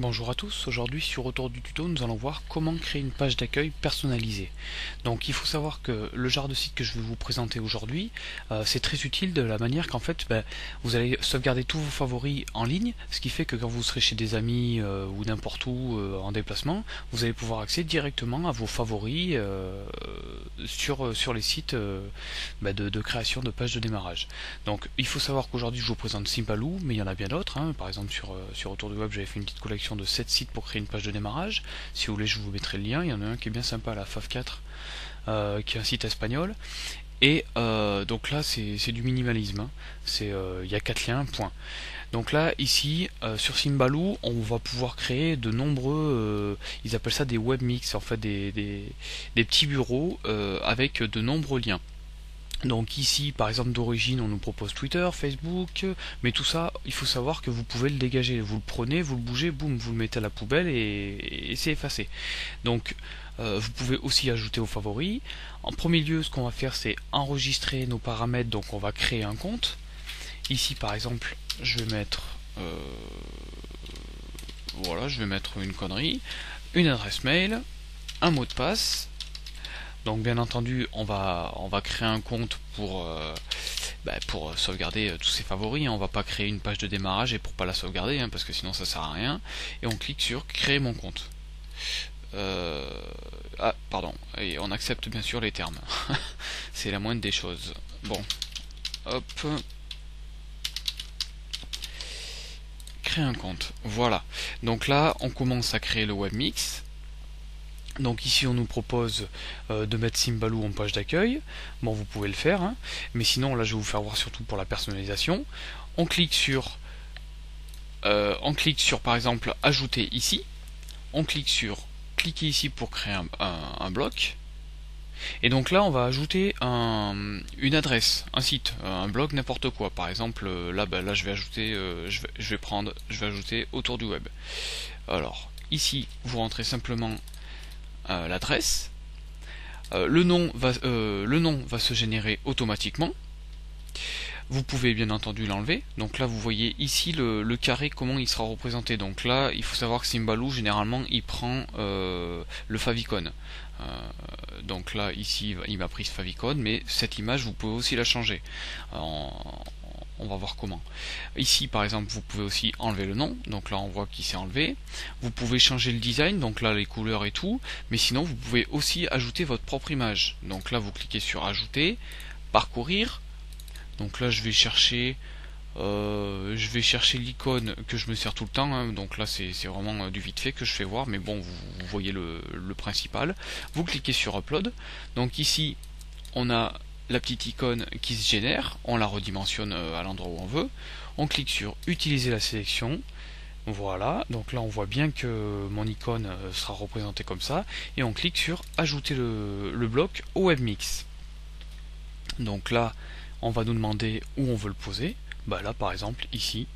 Bonjour à tous, aujourd'hui sur Retour du tuto nous allons voir comment créer une page d'accueil personnalisée. Donc il faut savoir que le genre de site que je vais vous présenter aujourd'hui c'est très utile de la manière qu'en fait vous allez sauvegarder tous vos favoris en ligne, ce qui fait que quand vous serez chez des amis ou n'importe où en déplacement, vous allez pouvoir accéder directement à vos favoris sur les sites de création de pages de démarrage. Donc il faut savoir qu'aujourd'hui je vous présente Symbaloo, mais il y en a bien d'autres, hein. Par exemple sur Autour du Web j'avais fait une petite collection de 7 sites pour créer une page de démarrage. Si vous voulez je vous mettrai le lien, il y en a un qui est bien sympa, la FAV4, qui est un site espagnol. Et donc là c'est du minimalisme, hein. Il y a 4 liens, point. Donc là ici sur Symbaloo on va pouvoir créer de nombreux, ils appellent ça des webmix, en fait des petits bureaux avec de nombreux liens. Donc ici par exemple d'origine on nous propose Twitter, Facebook, mais tout ça il faut savoir que vous pouvez le dégager, vous le prenez, vous le bougez, boum, vous le mettez à la poubelle et c'est effacé. Donc vous pouvez aussi ajouter aux favoris. En premier lieu ce qu'on va faire c'est enregistrer nos paramètres, donc on va créer un compte. Ici par exemple je vais mettre voilà, je vais mettre une connerie, une adresse mail, un mot de passe. Donc bien entendu on va créer un compte pour sauvegarder tous ces favoris, hein. On va pas créer une page de démarrage et pour pas la sauvegarder, hein, parce que sinon ça sert à rien. Et on clique sur créer mon compte. Ah pardon, et on accepte bien sûr les termes. C'est la moindre des choses. Bon, hop, créer un compte, voilà. Donc là on commence à créer le webmix. Donc ici on nous propose de mettre Symbaloo en page d'accueil. Bon, vous pouvez le faire, hein. Mais sinon là je vais vous faire voir surtout pour la personnalisation. On clique sur par exemple ajouter ici. On clique sur cliquer ici pour créer un bloc. Et donc là on va ajouter une adresse, un site, un blog, n'importe quoi. Par exemple là je vais ajouter je vais ajouter Autour du Web. Alors ici vous rentrez simplement l'adresse. Le nom va se générer automatiquement. Vous pouvez bien entendu l'enlever. Donc là vous voyez ici le carré comment il sera représenté. Donc là il faut savoir que Symbaloo généralement il prend le favicon. Donc là ici il m'a pris ce favicon, mais cette image vous pouvez aussi la changer. On va voir comment. Ici par exemple vous pouvez aussi enlever le nom, donc là on voit qu'il s'est enlevé. Vous pouvez changer le design, donc là les couleurs et tout, mais sinon vous pouvez aussi ajouter votre propre image. Donc là vous cliquez sur ajouter, parcourir. Donc là je vais chercher l'icône que je me sers tout le temps, hein. Donc là c'est vraiment du vite fait que je fais voir, mais bon vous voyez le principal. Vous cliquez sur upload. Donc ici on a la petite icône qui se génère, on la redimensionne à l'endroit où on veut, on clique sur utiliser la sélection, voilà, donc là on voit bien que mon icône sera représentée comme ça, et on clique sur ajouter le bloc au webmix. Donc là on va nous demander où on veut le poser, bah là par exemple ici,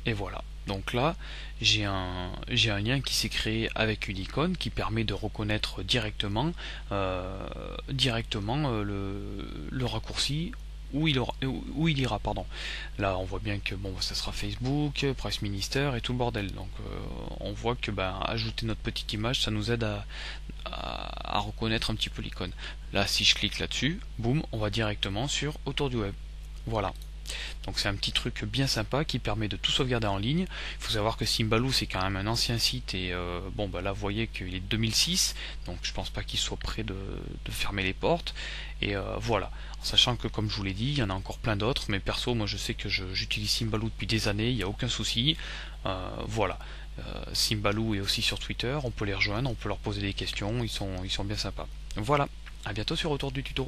et voilà. Donc là, j'ai un lien qui s'est créé avec une icône qui permet de reconnaître directement, le raccourci où il ira, pardon. Là, on voit bien que bon, ça sera Facebook, Presse Minister et tout le bordel. Donc, on voit que ajouter notre petite image, ça nous aide à reconnaître un petit peu l'icône. Là, si je clique là-dessus, boum, on va directement sur Autour du Web. Voilà. Donc c'est un petit truc bien sympa qui permet de tout sauvegarder en ligne. Il faut savoir que Symbaloo c'est quand même un ancien site et là vous voyez qu'il est de 2006, donc je pense pas qu'il soit prêt de fermer les portes. Et voilà, en sachant que comme je vous l'ai dit, il y en a encore plein d'autres, mais perso moi je sais que j'utilise Symbaloo depuis des années, il n'y a aucun souci. Voilà. Symbaloo est aussi sur Twitter, on peut les rejoindre, on peut leur poser des questions, ils sont bien sympas. Voilà, à bientôt sur Retour du tuto.